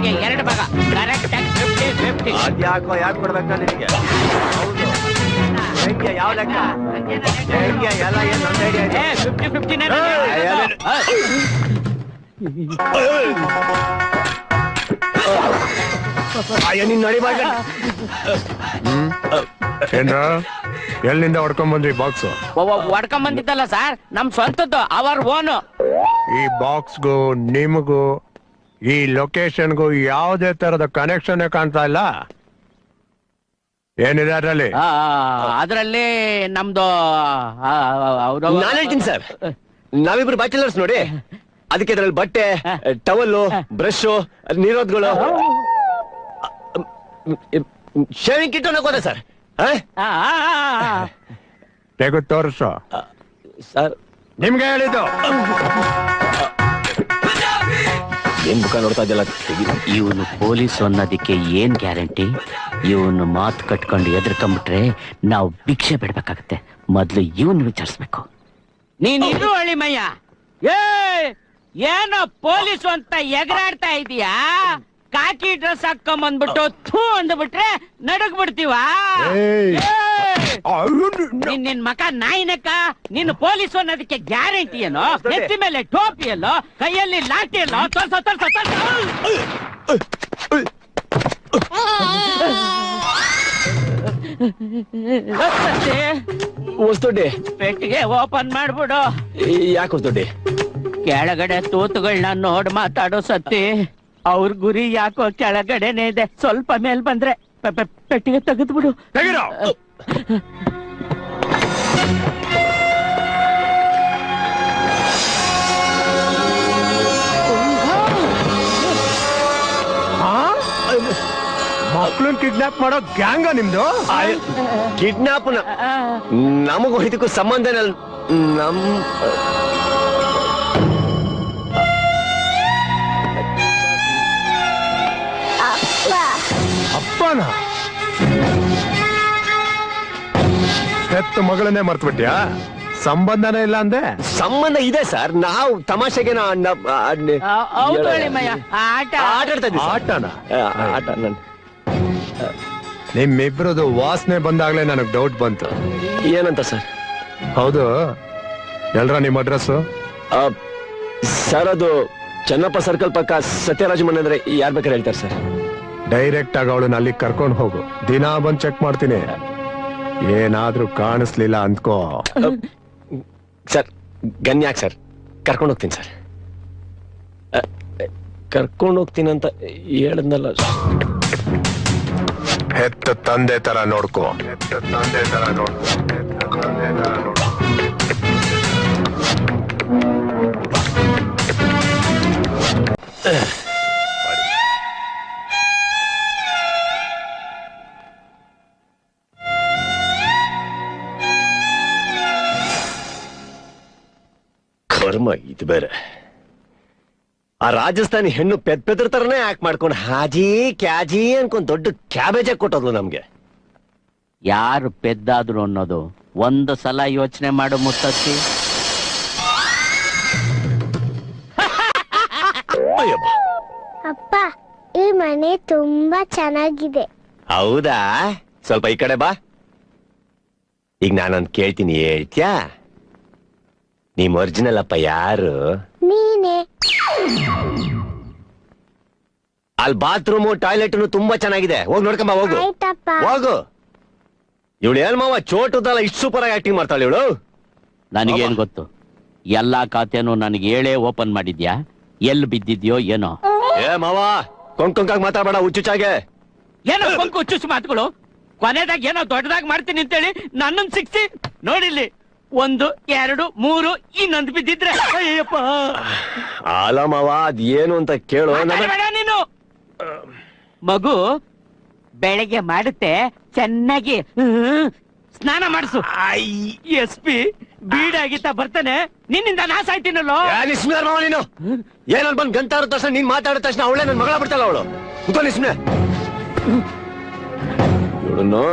ಬಾಗಿಗೆ 2 ಭಾಗ ಕರೆಕ್ಟ್ ಆಗಿ 50-50. ಅದ್ಯಾಕೋ ಯಾಕೆ ಕೊಡ್ಬೇಕ ನಿನಗೆ? ಹೌದು ಹೆಂಗೆ ಯಾವ ಲೆಕ್ಕ ಹೆಂಗೆ ಎಲ್ಲ ಏನ್ ನನ್ನ ಐಡಿಯಾ ಇದೆ. 50-50 ನಿನ್ ನಡಿ ಬಾಗ ಏನ್ರ ಎಲ್ಲಿಂದ ಹೊಡ್ಕೊಂಡ್ ಬಂದ್ರಿ ಬಾಕ್ಸ್? ಹೊಡ್ಕೊಂಡ್ ಬಂದಿದ್ದಲ್ಲ ಸರ್, ನಮ್ ಸ್ವಂತದ್ದು, ಅವರ್ ಓನು. ಈ ಬಾಕ್ಸ್ಗೂ ನಿಮಗೂ ಈ ಲೊಕೇಶನ್ಗೂ ಯಾವುದೇ ತರದ ಕನೆಕ್ಷನ್ ಕಾಣ್ತಾ ಇಲ್ಲ. ಏನಿದೆ ಅದರಲ್ಲಿ? ಅದ್ರಲ್ಲಿ ನಮ್ದು ನಾನು ಹೇಳ್ತೀನಿ ಸರ್, ನಾವಿಬ್ರು ಬ್ಯಾಚುಲರ್ಸ್ ನೋಡಿ, ಅದಕ್ಕೆ ಇದ್ರಲ್ಲಿ ಬಟ್ಟೆ, ಟವಲ್ಲು, ಬ್ರಷ್, ನೀರೋದ್ಗಳು, ಶೇವಿಂಗ್ ಕಿಟ್ ಅನ್ನೋಕೋದ ಸರ್. ತೆಗೆದು ತೋರಿಸು. ಸರ್ ನಿಮ್ಗೆ ಹೇಳಿದ್ದು ಏನ್ ಮುಖ ನೋಡ್ತಾ ಇದ್ದಲ್ಲ. ಇವನು ಪೊಲೀಸ್ ಅನ್ನೋದಕ್ಕೆ ಏನ್ ಗ್ಯಾರಂಟಿ? ಇವನು ಮಾತು ಕಟ್ಕೊಂಡು ಎದ್ರಕೊಂಡ್ಬಿಟ್ರೆ ನಾವು ಭಿಕ್ಷೆ ಬಿಡ್ಬೇಕಾಗತ್ತೆ. ಮೊದ್ಲು ಇವನ್ ವಿಚಾರಿಸ್ಬೇಕು. ನೀನಿರು ಅಳಿಮಯ್ಯ. ಏನೋ ಪೊಲೀಸು ಅಂತ ಎಗರಾಡ್ತಾ ಇದೀಯಾ? ಕಾಕಿ ಡ್ರೆಸ್ ಹಾಕೊಂಬಂದ್ಬಿಟ್ಟು ಥೂ ಅಂದ್ಬಿಟ್ರೆ ನಡಗ್ ಬಿಡ್ತೀವ? ನಿನ್ ಮಕ ನಾಯಿನಕ್ಕ. ನಿನ್ನ ಪೊಲೀಸು ಅನ್ನೋದಕ್ಕೆ ಗ್ಯಾರಂಟಿ ಏನೋ? ನೆತ್ತಿ ಮೇಲೆ ಟೋಪಿ ಎಲ್ಲೋ, ಕೈಯಲ್ಲಿ ಲಾಠಿ ಎಲ್ಲೋ? ಹೊಸ್ದೊಡ್ಡಿ ಪೆಟ್ಟಿಗೆ ಓಪನ್ ಮಾಡ್ಬಿಡು. ಯಾಕೆ ಹೊಸ್ದೊಡ್ಡಿ? ಕೆಳಗಡೆ ತೂತುಗಳನ್ನ ನೋಡ್ ಮಾತಾಡೋ ಸತ್ತಿ. ಅವ್ರ ಗುರಿ ಯಾಕೋ ಕೆಳಗಡೆನೆ ಇದೆ. ಸ್ವಲ್ಪ ಮೇಲ್ ಬಂದ್ರೆ ಪೆಟ್ಟಿಗೆ ತೆಗೆದ್ಬಿಡು. ಮಕ್ಳನ್ ಕಿಡ್ನಾಪ್ ಮಾಡೋ ಗ್ಯಾಂಗ ನಿಮ್ದು? ಕಿಡ್ನಾಪ್ ನಮಗೂ ಇದಕ್ಕೂ ಸಂಬಂಧ ನಮ್ ಅಪ್ಪನ ಹೆತ್ತ ಮಗಳನ್ನೇ ಮರ್ತ್ಬಿಟ್ಯಾ? ಸಂಬಂಧನೇ ಇಲ್ಲ ಅಂದೆ? ಸಂಬಂಧ ಇದೆ ಸರ್. ನಾವು ತಮಾಷೆಗೆ ಆಟನ ನಿಮ್ಮಿಬ್ರದು ವಾಸನೆ ಬಂದಾಗ್ಲೇ ನನಗ್ ಡೌಟ್ ಬಂತು. ಏನಂತ ಸರ್? ಹೌದು, ಎಲ್ರ ನಿಮ್ ಅಡ್ರೆಸ್? ಸರ್ ಅದು ಚನ್ನಪ್ಪ ಸರ್ಕಲ್ ಪಕ್ಕ ಸತ್ಯರಾಜ್ ಮನೆ ಅಂದ್ರೆ ಯಾರ್ ಬೇಕಾದ್ರೆ ಹೇಳ್ತಾರೆ ಸರ್. ಡೈರೆಕ್ಟ್ ಆಗಿ ಅವಳನ್ನ ಅಲ್ಲಿ ಕರ್ಕೊಂಡು ಹೋಗು. ದಿನಾ ಬಂದ್ ಚೆಕ್ ಮಾಡ್ತೀನಿ. ಏನಾದ್ರೂ ಕಾಣಿಸ್ಲಿಲ್ಲ ಅಂದ್ಕೋ. ಸರ್ ಗನ್ಯಾಕ್ ಸರ್, ಕರ್ಕೊಂಡು ಹೋಗ್ತೀನಿ ಸರ್. ಕರ್ಕೊಂಡು ಹೋಗ್ತೀನಿ ಅಂತ ಹೇಳದ್ನಲ್ಲ. ಹೆತ್ತ ತಂದೆ ತರ ನೋಡ್ಕೋ. ಹೆತ್ತ ತಂದೆ ತರ ನೋಡ್ಕೋ. ಹೆತ್ತ ತಂದೆ ತರ ನೋಡ್ಕೋ. ಕರ್ಮ ಇದು ಬೇರೆ. ಆ ರಾಜಸ್ಥಾನಿ ಹೆಣ್ಣು ಪೆದ್ರ ತರನೇ ಆಕ್ಟ್ ಮಾಡ್ಕೊಂಡು ಹಾಜಿ ಕ್ಯಾಜಿ ಅನ್ಕೊಂಡ್ ದೊಡ್ಡ ಕ್ಯಾಬೇಜ್ ಕೊಟ್ಟದ್ಲು ನಮ್ಗೆ. ಯಾರು ಪೆದ್ದಾದ್ರು ಅನ್ನೋದು ಒಂದು ಸಲ ಯೋಚನೆ ಮಾಡು ಮುತ್ತತ್ತಿ. ಅಪ್ಪ, ಈ ಮನೆ ತುಂಬಾ ಚೆನ್ನಾಗಿದೆ. ಹೌದಾ? ಸ್ವಲ್ಪ ಈ ಕಡೆ ಬಾ. ಈಗ ನಾನೊಂದ್ ಕೇಳ್ತೀನಿ, ಹೇಳ್ತ್ಯಾ? ನಿಮ್ ಒರಿಜಿನಲ್ ಅಪ್ಪ ಯಾರು? ನೀನೆ. ಅಲ್ಲಿ ಬಾತ್ರೂಮು ಟಾಯ್ಲೆಟ್ ತುಂಬಾ ಚೆನ್ನಾಗಿದೆ. ಹೋಗಿ ನೋಡ್ಕೊಂಬ, ಹೋಗು ಹೋಗು. ಇವಳು ಏನ್ ಮಾವ ಚೋಟದಲ್ಲ ಇಷ್ಟು ಸೂಪರ್ ಆಗಿ ಆಕ್ಟಿಂಗ್ ಮಾಡ್ತಾಳೆ ಇವಳು. ನನಗೇನ್ ಗೊತ್ತು? ಎಲ್ಲಾ ಖಾತೆನೂ ನನಗೆ ಹೇಳೇ ಓಪನ್ ಮಾಡಿದ್ಯಾ? ಎಲ್ಲಿ ಬಿದ್ದಿದ್ಯೋ ಏನೋ? ಏ ಮಾವ, ಕೊಂಕಾಗ್ ಮಾತಾಡ್ಬೇಡ ಹುಚ್ಚುಚ್ಚಾಗೆ. ಏನೋ ಕೊಂಕು ಹುಚ್ಚುಚ್ಚು ಮಾತುಗಳು. ಕೊನೆದಾಗ ಏನೋ ದೊಡ್ಡದಾಗಿ ಮಾಡ್ತೀನಿ ಅಂತೇಳಿ ನನ್ನನ್ ಸಿಕ್ಸಿ ನೋಡಿಲ್ಲಿ 1, 2, 3 ಇನ್ನೊಂದು ಬಿದ್ದಿದ್ರೆ ಅಯ್ಯಪ್ಪ. ಅಲ್ಲ ಮಾವ, ಅದ್ ಏನು ಅಂತ ಕೇಳು. ನೀನು ಮಗು ಬೆಳಗ್ಗೆ ಮಾಡುತ್ತೆ, ಚೆನ್ನಾಗಿ ಸ್ನಾನ ಮಾಡಿಸು. SP ಬೀಡಾಗಿತ್ತ ಬರ್ತಾನೆ, ನಿನ್ನಿಂದ ನಾಶ ಆಯ್ತೀನಲ್ಲೋ. ಮಾವ ನೀನು ಏನಲ್ ಬಂದ್ ಗಂಟ ತಕ್ಷಣ ನೀನ್ ಮಾತಾಡಿದ ತಕ್ಷಣ ಅವಳೇ ನನ್ ಮಗಳ ಬಿಡ್ತಾಳ. ಅವಳು ಕುತ್ಕೊಳ್ಳಿ ಸುಮ್ನೆ. ಇವಳನ್ನು